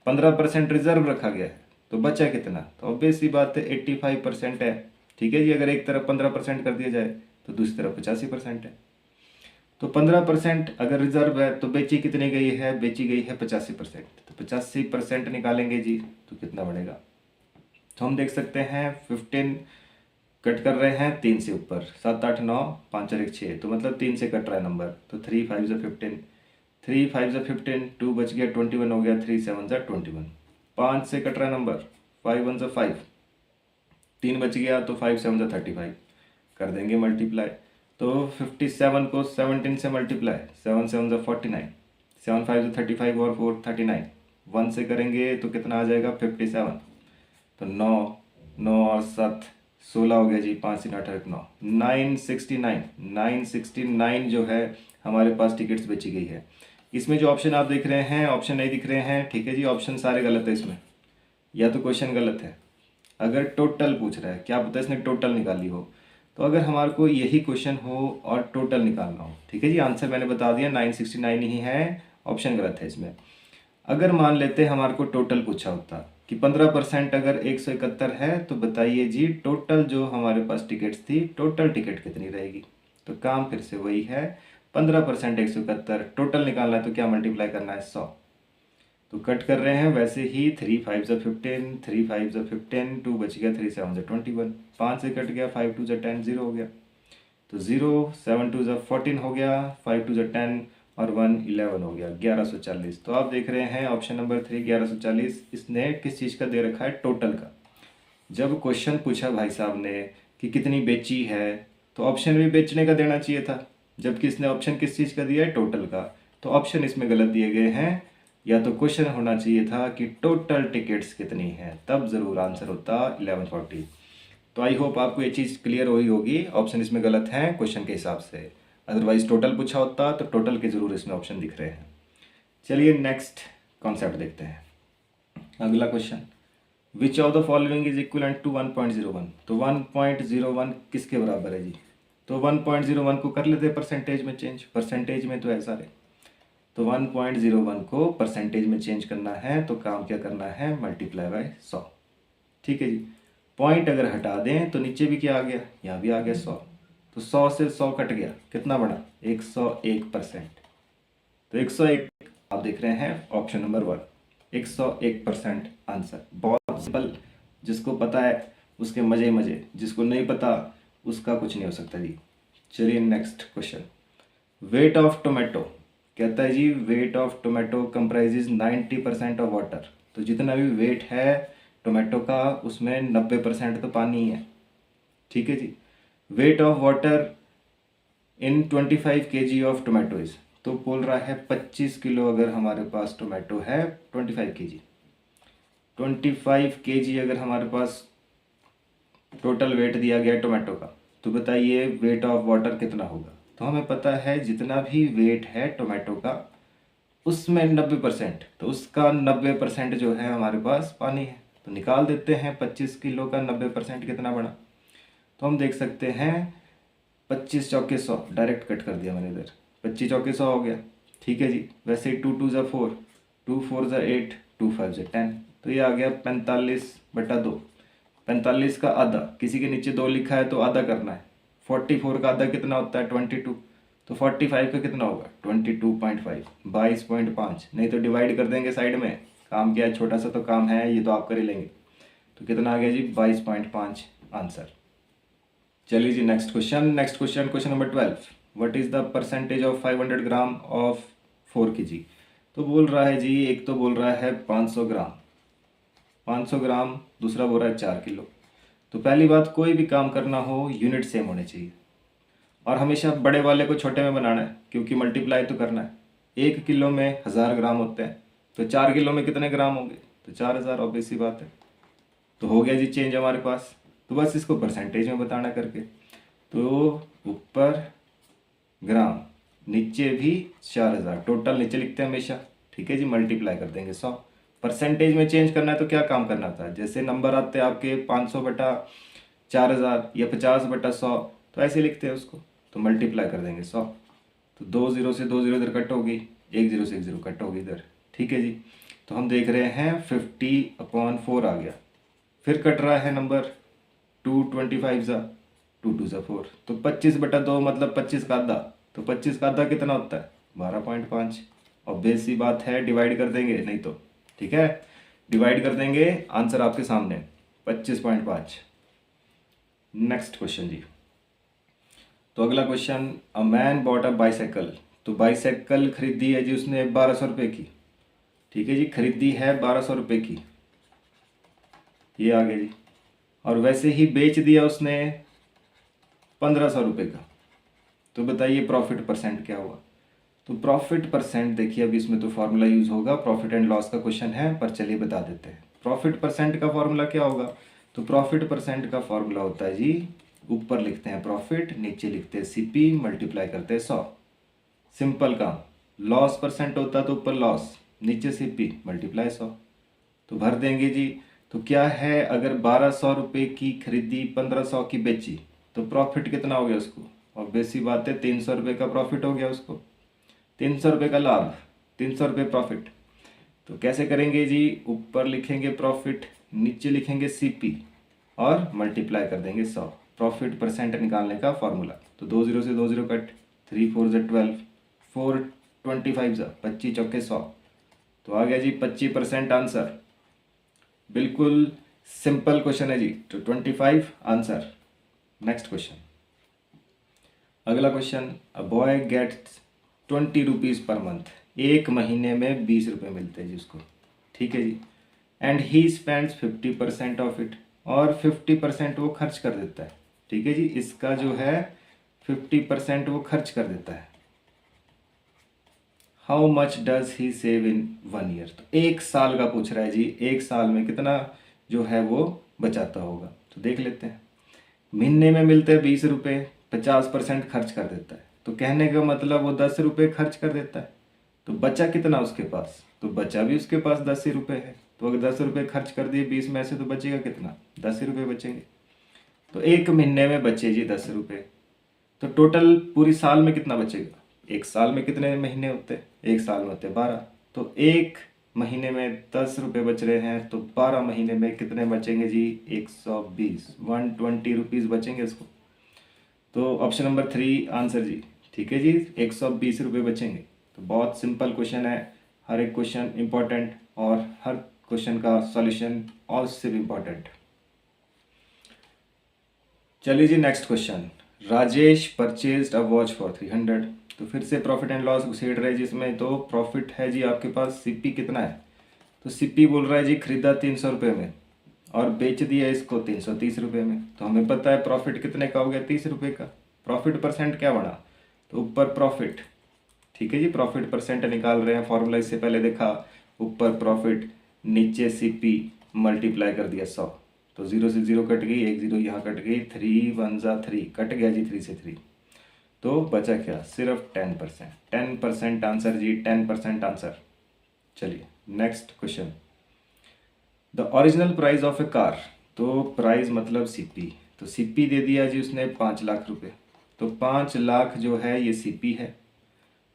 15% रिजर्व रखा गया है, तो बचा कितना, तो ऑब्वियस सी बात है 85% है। ठीक है जी। अगर एक तरफ 15% कर दिया जाए तो दूसरी तरफ 85% है। तो 15% अगर रिजर्व है तो बेची कितनी गई है, बेची गई है 85%। तो 85% निकालेंगे जी तो कितना बढ़ेगा। तो हम देख सकते हैं 15 कट कर रहे हैं 3 से ऊपर, 7 8 9 5 और 1 6, तो मतलब 3 से कट रहा है नंबर। तो 3 5 ज़ा 15, 3 5 ज़ा 15, 2 बच गया 21 हो गया, 3 7 ज़ा 21। 5 से कट रहा है नंबर, 5 1 ज़ा 5, 3 बच गया तो 5 7 ज़ा 35। कर देंगे मल्टीप्लाई। तो 57 को 17 से मल्टीप्लाई, 7 7 ज़ा 49, 7 5 ज़ा 35 और 4 39। 1 से करेंगे तो कितना आ जाएगा 57। तो 9 9 और 7 16 हो गया जी, 5 3 8 9 969। 969 जो है हमारे पास टिकट्स बेची गई है। इसमें जो ऑप्शन आप देख रहे हैं, ऑप्शन नहीं दिख रहे हैं। ठीक है जी, ऑप्शन सारे गलत है इसमें, या तो क्वेश्चन गलत है। अगर टोटल पूछ रहा है, क्या पता इसने टोटल निकाली हो। तो अगर हमारे को यही क्वेश्चन हो और टोटल निकालना हो, ठीक है जी, आंसर मैंने बता दिया 969 ही है, ऑप्शन गलत है इसमें। अगर मान लेते हमारे को टोटल पूछा होता कि 15% अगर 171 है, तो बताइए जी टोटल जो हमारे पास टिकट्स थी, टोटल टिकट कितनी रहेगी। तो काम फिर से वही है, 15% 171, टोटल निकालना है तो क्या मल्टीप्लाई करना है, 100। तो कट कर रहे हैं वैसे ही, 3 5 ज़ा 15, 3 5 ज़ा 15, 2 बच गया, 3 7 ज़ा 21, 5 से कट गया, 5 2 ज़ा 10, 0 हो गया। तो 0 7 2 ज़ा 14 हो गया, 5 2 ज़ा 10 और 1 11 हो गया, 1140। तो आप देख रहे हैं ऑप्शन नंबर 3 1140। इसने किस चीज़ का दे रखा है, टोटल का। जब क्वेश्चन पूछा भाई साहब ने कि कितनी बेची है, तो ऑप्शन भी बेचने का देना चाहिए था, जबकि इसने ऑप्शन किस चीज़ का दिया है, टोटल का। तो ऑप्शन इसमें गलत दिए गए हैं। या तो क्वेश्चन होना चाहिए था कि टोटल टिकट्स कितनी है, तब ज़रूर आंसर होता 1140। तो आई होप आपको ये चीज़ क्लियर हुई होगी। ऑप्शन इसमें गलत हैं क्वेश्चन के हिसाब से, अदरवाइज टोटल पूछा होता तो टोटल के ज़रूर इसमें ऑप्शन दिख रहे हैं। चलिए नेक्स्ट कॉन्सेप्ट देखते हैं। अगला question, which of the following is equivalent to 1.01। तो 1.01 किसके बराबर है जी। तो 1.01 को कर लेते हैं परसेंटेज में चेंज, परसेंटेज में तो है सारे। तो 1.01 को परसेंटेज में चेंज करना है तो काम क्या करना है, मल्टीप्लाई बाय 100। ठीक है जी। पॉइंट अगर हटा दें तो नीचे भी क्या आ गया, यहाँ भी आ गया 100। तो 100 से 100 कट गया, कितना बना, 101%। तो 101 आप देख रहे हैं ऑप्शन नंबर 1, 101% आंसर। बहुत सिंपल, जिसको पता है उसके मजे ही मजे, जिसको नहीं पता उसका कुछ नहीं हो सकता जी। चलिए next question, weight of tomato. कहता है जी weight of tomato comprises 90% of water. तो जितना भी वेट है टोमेटो का उसमें 90% तो पानी ही है। ठीक है जी। Weight of water in 25 kg of tomatoes. तो बोल रहा है 25 किलो अगर हमारे पास टोमेटो है, 25 kg, 25 kg अगर हमारे पास टोटल वेट दिया गया टोमेटो का, तो बताइए वेट ऑफ वाटर कितना होगा। तो हमें पता है जितना भी वेट है टोमेटो का उसमें 90%, तो उसका 90% जो है हमारे पास पानी है। तो निकाल देते हैं 25 किलो का 90% कितना बना। तो हम देख सकते हैं 25 चौके 100, डायरेक्ट कट कर दिया मैंने इधर, 25 चौके 100 हो गया। ठीक है जी। वैसे ही 2 2 ज़ा 4, 2 4 ज़ा 8, 2 5 ज़ा 10, तो ये आ गया 45/2। 45 का आधा, किसी के नीचे 2 लिखा है तो आधा करना है। 44 का आधा कितना होता है? 22। तो 45 का कितना होगा? 22.5, 22.5। नहीं तो डिवाइड कर देंगे साइड में, काम क्या है, छोटा सा तो काम है, ये तो आप कर ही लेंगे। तो कितना आ गया जी? 22.5 आंसर। चलिए जी, next question, question number 12। What is the percentage of 500 gram of 4 kg? तो बोल रहा है जी, एक तो बोल रहा है 500 ग्राम, 500 ग्राम, दूसरा बोल रहा है 4 किलो। तो पहली बात, कोई भी काम करना हो यूनिट सेम होने चाहिए, और हमेशा बड़े वाले को छोटे में बनाना है, क्योंकि मल्टीप्लाई तो करना है। 1 किलो में 1000 ग्राम होते हैं, तो 4 किलो में कितने ग्राम होंगे? तो 4000, ऑब्वियस सी बात है। तो हो गया जी चेंज हमारे पास। तो बस इसको परसेंटेज में बताना करके, तो ऊपर ग्राम, नीचे भी 4000, टोटल नीचे लिखते हैं हमेशा। ठीक है जी, मल्टीप्लाई कर देंगे 100। परसेंटेज में चेंज करना है तो क्या काम करना था, जैसे नंबर आते हैं आपके 500/4000 या 50/100, तो ऐसे लिखते हैं उसको, तो मल्टीप्लाई कर देंगे 100। तो 2 0 से 2 0 इधर कट होगी, 1 0 से 1 0 कट होगी इधर। ठीक है जी। तो हम देख रहे हैं 50/4 आ गया। फिर कट रहा है नंबर 225 ज़ा, 2 2 ज़ा 4, तो 25/2 मतलब 25 का आधा। तो 25 का आधा कितना होता है? 12.5। और बेस सी बात है, डिवाइड कर देंगे, नहीं तो ठीक है, डिवाइड कर देंगे, आंसर आपके सामने 25.5। नेक्स्ट क्वेश्चन जी। तो अगला question, a man bought a bicycle. तो बाईसाइकिल खरीदी है जी उसने 1200 रुपये की। ठीक है जी, खरीदी है 1200 रुपये की, ये आ गया जी। और वैसे ही बेच दिया उसने 1500 रुपये का। तो बताइए प्रॉफिट परसेंट क्या हुआ? तो प्रॉफिट परसेंट देखिए, अभी इसमें तो फार्मूला यूज़ होगा, प्रॉफिट एंड लॉस का क्वेश्चन है, पर चलिए बता देते हैं। प्रॉफिट परसेंट का फार्मूला क्या होगा? तो प्रॉफिट परसेंट का फार्मूला होता है जी, ऊपर लिखते हैं प्रॉफिट, नीचे लिखते हैं सीपी, मल्टीप्लाई करते हैं 100। सिंपल काम। लॉस परसेंट होता तो ऊपर लॉस, नीचे सीपी, मल्टीप्लाई 100। तो भर देंगे जी। तो क्या है, अगर 1200 रुपये की खरीदी, 1500 की बेची, तो प्रॉफिट कितना हो गया उसको? और बेसी बात है, 300 रुपये का प्रॉफिट हो गया उसको, 300 रुपये का लाभ, 300 रुपये प्रॉफिट। तो कैसे करेंगे जी? ऊपर लिखेंगे प्रॉफिट, नीचे लिखेंगे सीपी, और मल्टीप्लाई कर देंगे 100। प्रॉफिट परसेंट निकालने का फॉर्मूला। तो 2 0 से 2 0 कट, 3 4 ज़ा 12, 4 25 ज़ा 25 चौके 100, तो आ गया जी 25% आंसर। बिल्कुल सिंपल क्वेश्चन है जी। तो 25 आंसर। नेक्स्ट क्वेश्चन, अगला question, a boy gets 20 rupees per month. एक महीने में 20 रुपये मिलते हैं जी उसको। ठीक है जी। And he spends 50% of it, और 50% वो खर्च कर देता है। ठीक है जी, इसका जो है 50% वो खर्च कर देता है। How much does he save in 1 year? तो 1 साल का पूछ रहा है जी, 1 साल में कितना जो है वो बचाता होगा। तो देख लेते हैं। महीने में मिलते हैं 20 रुपये, 50% खर्च कर देता है, तो कहने का मतलब वो 10 रुपये खर्च कर देता है। तो बचा कितना उसके पास? तो बचा भी उसके पास 10 ही रुपये है। तो अगर 10 रुपये खर्च कर दिए 20 में से, तो बचेगा कितना? 10 ही रुपये बचेंगे। तो एक महीने में बचे जी 10 रुपये। तो टोटल पूरी साल में कितना बचेगा? एक साल में कितने महीने होते हैं? एक साल में होते हैं 12। तो एक महीने में 10 रुपये बच रहे हैं, तो 12 महीने में कितने बचेंगे जी? 120, 120 रुपीज़ बचेंगे इसको। तो ऑप्शन नंबर 3 आंसर जी। ठीक है जी, 120 रुपये बचेंगे। तो बहुत सिंपल क्वेश्चन है, हर एक क्वेश्चन इम्पॉर्टेंट, और हर क्वेश्चन का सॉल्यूशन और से भी इम्पॉर्टेंट। चलिए जी, next question, Rajesh purchased a watch for 300। तो फिर से प्रॉफिट एंड लॉस घुसेड़ रहे जिसमें, तो प्रॉफिट है जी आपके पास, सीपी कितना है? तो सीपी बोल रहा है जी, खरीदा 300 रुपये में और बेच दिया इसको 330 रुपये में। तो हमें पता है प्रॉफिट कितने का हो गया? 30 रुपये का। प्रॉफिट परसेंट क्या बना? तो ऊपर प्रॉफिट। ठीक है जी, प्रॉफिट परसेंट निकाल रहे हैं, फॉर्मूला इससे पहले देखा, ऊपर प्रॉफिट, नीचे सीपी, मल्टीप्लाई कर दिया 100। तो 0 से 0 कट गई, 1 0 यहाँ कट गई, 3 1 ज़ा 3 कट गया जी, 3 से 3। तो बचा क्या? सिर्फ 10%। 10% आंसर जी, 10% आंसर। चलिए next question, the original price of A car. तो प्राइस मतलब सीपी, तो सीपी दे दिया जी उसने 5 लाख रुपए। तो 5 लाख जो है ये CP है।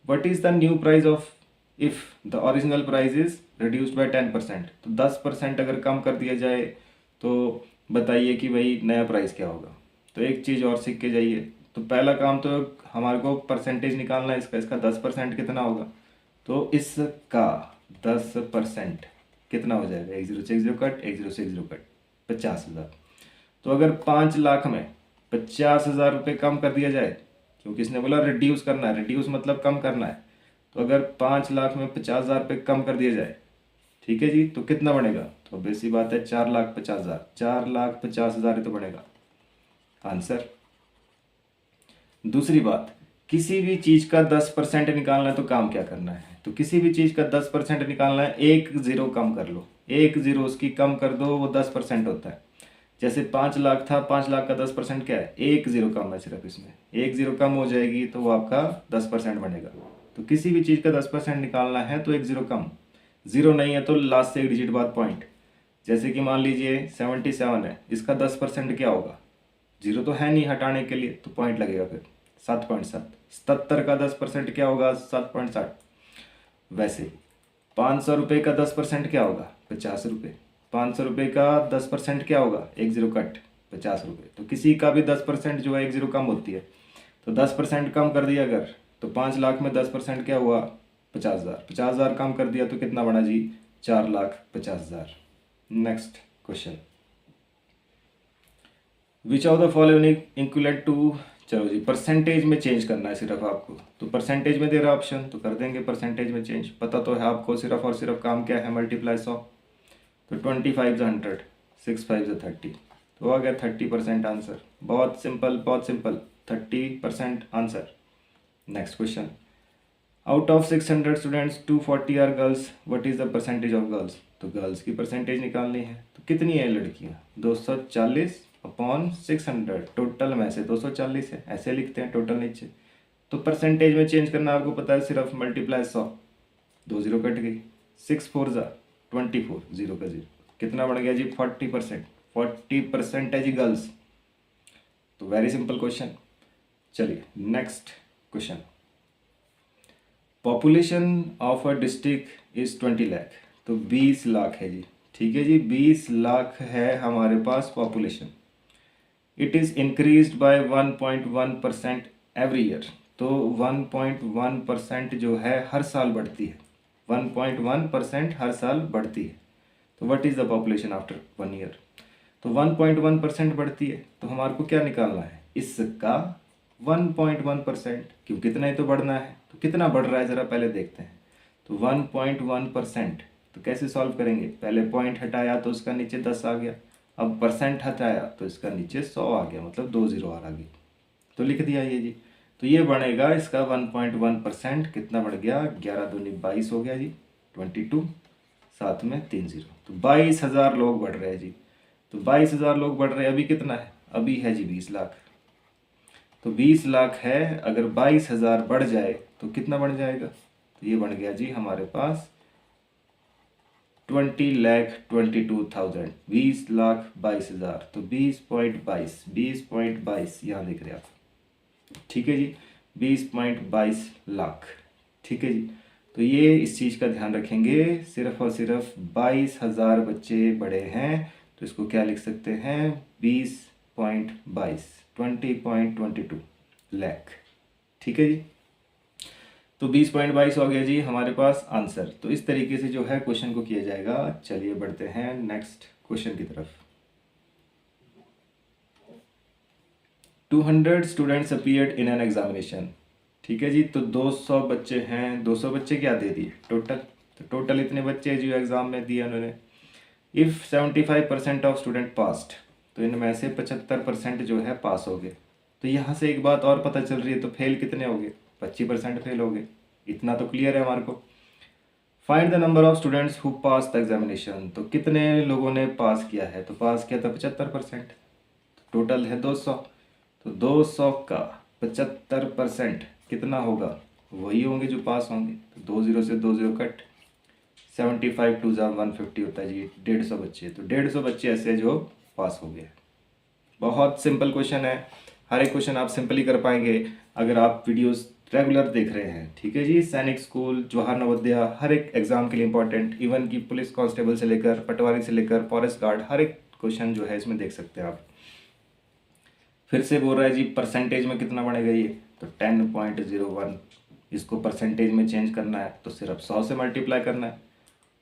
What is the new price of if the original price is reduced by 10%, तो 10% अगर कम कर दिया जाए तो बताइए कि भाई नया प्राइस क्या होगा। तो एक चीज़ और सीख के जाइए। तो पहला काम तो हमारे को परसेंटेज निकालना है इसका 10% कितना होगा। तो इसका 10% कितना हो जाएगा, 1 0 से 1 0 कट, 1 0 से 1 0 कट, 50,000। तो अगर 5 लाख में 50,000 रुपये कम कर दिया जाए, क्योंकि इसने बोला रिड्यूस करना है, रिड्यूस मतलब कम करना है, तो अगर 5 लाख में 50,000 रुपये कम कर दिया जाए, ठीक है जी, तो कितना बनेगा। तो बेसी बात है 4,50,000, 4,50,000 ही तो बनेगा आंसर। दूसरी बात, किसी भी चीज़ का 10% निकालना है तो काम क्या करना है। तो किसी भी चीज़ का 10% निकालना है, 1 0 कम कर लो, 1 0 उसकी कम कर दो, वो 10% होता है। जैसे 5 लाख था, 5 लाख का 10% क्या है, 1 0 कम है सिर्फ इसमें, 1 0 कम हो जाएगी तो वो आपका 10% बनेगा। तो किसी भी चीज़ का 10% निकालना है तो 1 0 कम, 0 नहीं है तो लास्ट से एक डिजिट बाद पॉइंट। जैसे कि मान लीजिए 77 है, इसका 10% क्या होगा, 0 तो है नहीं हटाने के लिए, तो पॉइंट लगेगा फिर 7.7। 77 का 10% क्या होगा, 7.7। वैसे 500 रुपये का 10% क्या होगा, 50 रुपये। 500 रुपये का 10% क्या होगा, 1 0 कट, 50 रुपये। तो किसी का भी 10% जो है 1 0 कम होती है, तो 10% कम कर दिया अगर, तो 5 लाख में 10% क्या हुआ, 50,000। 50,000 कम कर दिया तो कितना बना जी, 4,50,000। Next question, which of the following equivalent to, चलो जी परसेंटेज में चेंज करना है सिर्फ आपको। तो परसेंटेज में दे रहा ऑप्शन, तो कर देंगे परसेंटेज में चेंज। पता तो है आपको सिर्फ और सिर्फ काम क्या है, मल्टीप्लाई 100। तो 25 100, 6 5 30, तो आ गया 30% आंसर। बहुत सिंपल, बहुत simple, 30% answer. Next question, out of 600 students 240 are girls, what is the percentage of girls. तो गर्ल्स की परसेंटेज निकालनी है, तो कितनी है लड़कियां, 240 अपॉन 600, टोटल में से 240 है, ऐसे लिखते हैं टोटल नीचे। तो परसेंटेज में चेंज करना आपको पता है, सिर्फ मल्टीप्लाई 100, 2 0 कट गई, 6 4 24, 0 का 0, कितना बढ़ गया जी, 40%। 40% है जी गर्ल्स। तो वेरी सिंपल क्वेश्चन। चलिए next question, population of a district is 20 lakh, तो 20 लाख है जी, ठीक है जी, 20 लाख है हमारे पास population. It is increased by 1.1% every year, तो 1.1% जो है हर साल बढ़ती है, 1.1% हर साल बढ़ती है। तो what is the population after 1 year. तो 1.1% बढ़ती है, तो हमारे को क्या निकालना है, इसका 1.1%, क्यों कितना ही तो बढ़ना है। तो कितना बढ़ रहा है ज़रा पहले देखते हैं। तो 1.1%, तो कैसे सॉल्व करेंगे, पहले पॉइंट हटाया तो उसका नीचे 10 आ गया, अब परसेंट हटाया तो इसका नीचे 100 आ गया, मतलब 2 0 आ गई, तो लिख दिया ये जी। तो ये बनेगा इसका 1.1%, कितना बढ़ गया, 11 दूनी 22 हो गया जी, 22, साथ में 3 0, तो 22,000 लोग बढ़ रहे हैं जी। तो 22,000 लोग बढ़ रहे हैं, अभी कितना है, अभी है जी 20 लाख। तो 20 लाख है, अगर 22,000 बढ़ जाए तो कितना बढ़ जाएगा, तो ये बढ़ गया जी हमारे पास 20,22,000, 20,22,000, तो 20.22 यहाँ लिख रहे आप, ठीक है जी, 20.22 लाख, ठीक है जी। तो ये इस चीज़ का ध्यान रखेंगे, सिर्फ और सिर्फ 22,000 बच्चे बड़े हैं, तो इसको क्या लिख सकते हैं, 20.22, 20.22 लाख, ठीक है जी। तो 20.22 हो गया जी हमारे पास आंसर। तो इस तरीके से जो है क्वेश्चन को किया जाएगा। चलिए बढ़ते हैं नेक्स्ट क्वेश्चन की तरफ। 200 students appeared in an examination, ठीक है जी। तो 200 बच्चे हैं, 200 बच्चे क्या दे दिए टोटल, तो टोटल इतने बच्चे जो एग्ज़ाम में दिए उन्होंने। इफ़ 75% ऑफ स्टूडेंट पास्ड, तो इनमें से 75% जो है पास हो गए। तो यहाँ से एक बात और पता चल रही है, तो फेल कितने हो गए, 25% फेल हो गए, इतना तो क्लियर है हमारे को। Find the number of students who pass the examination, तो कितने लोगों ने पास किया है, तो पास किया था 75%, टोटल है 200, तो 200 का 75% कितना होगा, वही होंगे जो पास होंगे। तो 2 0 से 2 0 कट, 75 2 150 होता है जी, 150 बच्चे, तो 150 बच्चे ऐसे जो पास हो गए। बहुत सिंपल क्वेश्चन है, हर एक क्वेश्चन आप सिंपली कर पाएंगे अगर आप वीडियोस रेगुलर देख रहे हैं। ठीक है जी, सैनिक स्कूल, जवाहर नवोदय, हर एक एग्जाम के लिए इंपॉर्टेंट, इवन कि पुलिस कांस्टेबल से लेकर पटवारी से लेकर फॉरेस्ट गार्ड, हर एक क्वेश्चन जो है इसमें देख सकते हैं आप। फिर से बोल रहा है जी परसेंटेज में कितना बढ़ेगा ये, तो 10.01। इसको परसेंटेज में चेंज करना है तो सिर्फ 100 से मल्टीप्लाई करना है।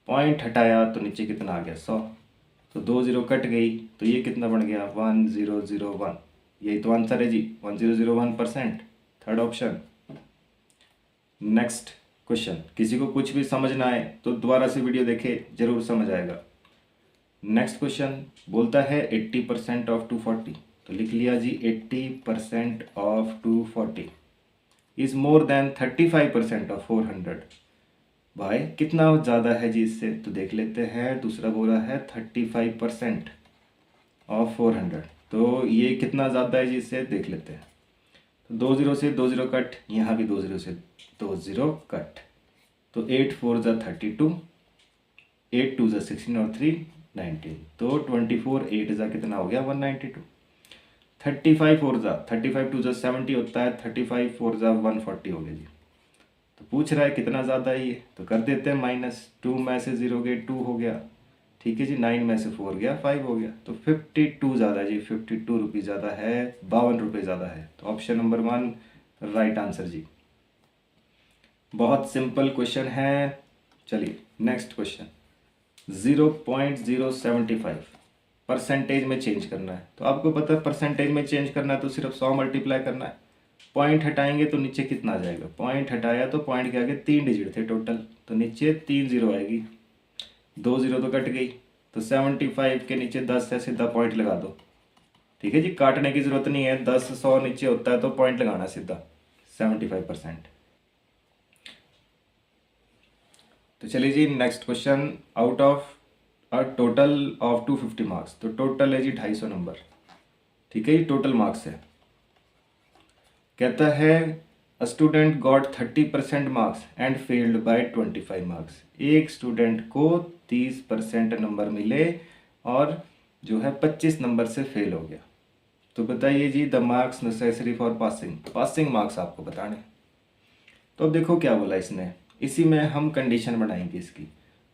पॉइंट हटाया तो नीचे कितना आ गया, 100। तो 2 जीरो कट गई तो ये कितना बन गया, 1001। यही तो आंसर है जी, 1001%, थर्ड ऑप्शन। नेक्स्ट क्वेश्चन, किसी को कुछ भी समझना है तो दोबारा से वीडियो देखे, जरूर समझ आएगा। नेक्स्ट क्वेश्चन बोलता है 80% ऑफ 240, तो लिख लिया जी 80% of 240 is more than 35% of 400। भाई कितना ज़्यादा है जी इससे, तो देख लेते हैं। दूसरा बोला है 35% ऑफ 400, तो ये कितना ज़्यादा है जी इससे, देख लेते हैं। तो 2 जीरो से 2 जीरो कट, यहाँ भी 2 जीरो से 2 जीरो कट, तो 8 4 ज़ा 32, 8 2 ज़ा 16 और 3 19, तो 24 8 ज़ा कितना हो गया, 192। 35 4 ज़ा 35 2 ज़ा 70 होता है, 35 4 ज़ा 140 हो गया जी। तो पूछ रहा है कितना ज़्यादा है ये, तो कर देते हैं माइनस। 2 में से 0 गए 2 हो गया, ठीक है जी। 9 में से 4 गया 5 हो गया, तो 52 ज़्यादा है जी, 52 रुपये ज़्यादा है, 52 रुपये ज़्यादा है। तो ऑप्शन नंबर 1 राइट आंसर जी। बहुत सिंपल क्वेश्चन है। चलिए नेक्स्ट क्वेश्चन, 0.075 परसेंटेज में चेंज करना है। तो आपको पता है परसेंटेज में चेंज करना है तो सिर्फ 100 मल्टीप्लाई करना है। पॉइंट हटाएंगे तो नीचे कितना आ जाएगा, पॉइंट हटाया तो पॉइंट के आगे 3 डिजिट थे टोटल, तो नीचे 3 जीरो आएगी। 2 जीरो तो कट गई, तो 75 के नीचे 10 है, सीधा पॉइंट लगा दो। ठीक है जी, काटने की जरूरत नहीं है, 10 100 नीचे होता है तो पॉइंट लगाना सीधा 75%। तो चलिए जी next question, out of a total of 250 marks, तो टोटल है जी 250 नंबर। ठीक है, ये टोटल मार्क्स है। कहता है a student got 30% marks and failed by 25 marks. एक स्टूडेंट को 30% नंबर मिले और जो है 25 नंबर से फेल हो गया। तो बताइए जी the marks necessary for passing, passing marks आपको बताने। तो अब देखो क्या बोला इसने, इसी में हम कंडीशन बनाएंगे इसकी।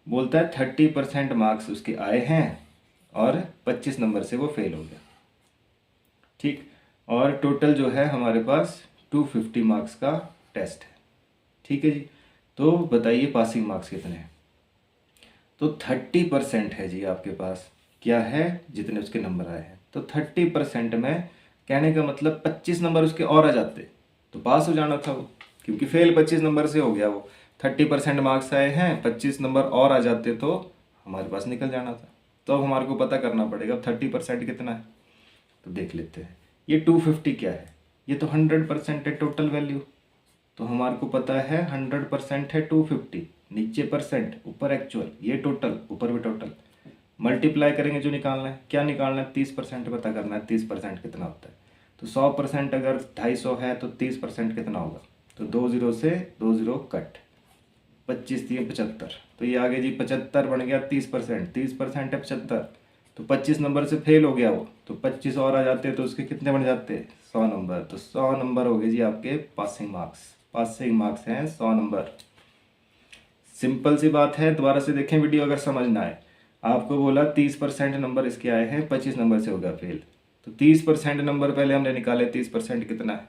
बोलता है 30% मार्क्स उसके आए हैं और 25 नंबर से वो फेल हो गया। ठीक, और टोटल जो है हमारे पास 250 मार्क्स का टेस्ट है। ठीक है जी, तो बताइए पासिंग मार्क्स कितने हैं। तो 30% है जी आपके पास, क्या है, जितने उसके नंबर आए हैं। तो 30% में कहने का मतलब 25 नंबर उसके और आ जाते तो पास हो जाना था वो, क्योंकि फेल 25 नंबर से हो गया वो। 30% मार्क्स आए हैं, 25 नंबर और आ जाते तो हमारे पास निकल जाना था। तो अब हमारे को पता करना पड़ेगा 30% कितना है। तो देख लेते हैं, ये 250 क्या है, ये तो 100% है टोटल वैल्यू। तो हमारे को पता है 100% है 250, नीचे परसेंट ऊपर एक्चुअल, ये टोटल ऊपर भी टोटल। मल्टीप्लाई करेंगे, जो निकालना है, क्या निकालना है, 30% पता करना है। 30% कितना होता है, तो 100% अगर 250 है तो 30% कितना होगा, तो 2 जीरो से 2 जीरो कट, 25 3 75, तो ये आगे जी 75 बन गया 30%। 30% है 75, तो 25 नंबर से फेल हो गया वो, तो 25 और आ जाते तो उसके कितने बन जाते, 100 नंबर। तो 100 नंबर हो गए जी आपके पासिंग मार्क्स। पासिंग मार्क्स हैं 100 नंबर। सिंपल सी बात है, दोबारा से देखें वीडियो अगर समझना है। आपको बोला 30% नंबर इसके आए हैं, 25 नंबर से होगा फेल, तो 30% नंबर पहले हमने निकाले, 30% कितना है,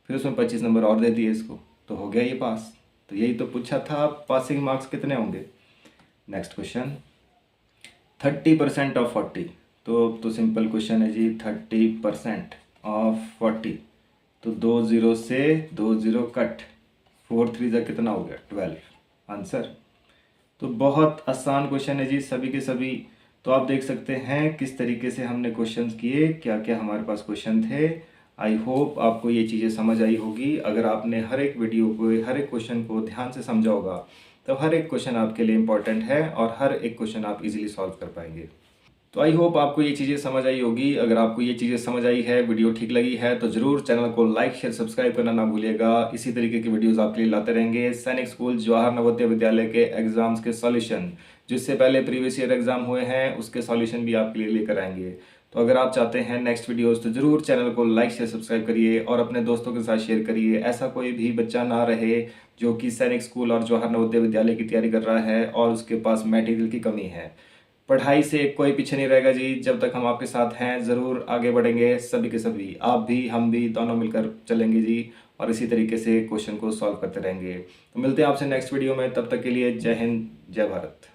फिर उसमें 25 नंबर और दे दिए इसको, तो हो गया ये पास। तो यही तो पूछा था, पासिंग मार्क्स कितने होंगे। नेक्स्ट क्वेश्चन, 30% ऑफ 40, तो सिंपल क्वेश्चन है जी, 30% ऑफ 40, तो 2 जीरो से 2 जीरो कट, 4 3 ज़ा कितना हो गया, 12 आंसर। तो बहुत आसान क्वेश्चन है जी, सभी के सभी। तो आप देख सकते हैं किस तरीके से हमने क्वेश्चंस किए, क्या क्या हमारे पास क्वेश्चन थे। आई होप आपको ये चीज़ें समझ आई होगी। अगर आपने हर एक वीडियो को, हर एक क्वेश्चन को ध्यान से समझा होगा, तो हर एक क्वेश्चन आपके लिए इम्पॉर्टेंट है और हर एक क्वेश्चन आप इजीली सॉल्व कर पाएंगे। तो आई होप आपको ये चीज़ें समझ आई होगी। अगर आपको ये चीज़ें समझ आई है, वीडियो ठीक लगी है, तो ज़रूर चैनल को लाइक शेयर सब्सक्राइब करना ना भूलिएगा। इसी तरीके की वीडियोस आपके लिए लाते रहेंगे। सैनिक स्कूल जवाहर नवोदय विद्यालय के एग्जाम्स के सॉल्यूशन, जिससे पहले प्रीवियस ईयर एग्जाम हुए हैं, उसके सॉल्यूशन भी आपके लिए लेकर आएंगे। तो अगर आप चाहते हैं नेक्स्ट वीडियोस तो ज़रूर चैनल को लाइक शेयर सब्सक्राइब करिए और अपने दोस्तों के साथ शेयर करिए। ऐसा कोई भी बच्चा ना रहे जो कि सैनिक स्कूल और जवाहर नवोदय विद्यालय की तैयारी कर रहा है और उसके पास मटेरियल की कमी है। पढ़ाई से कोई पीछे नहीं रहेगा जी। जब तक हम आपके साथ हैं ज़रूर आगे बढ़ेंगे सभी के सभी, आप भी हम भी दोनों मिलकर चलेंगे जी और इसी तरीके से क्वेश्चन को सॉल्व करते रहेंगे। तो मिलते हैं आपसे नेक्स्ट वीडियो में, तब तक के लिए जय हिंद जय भारत।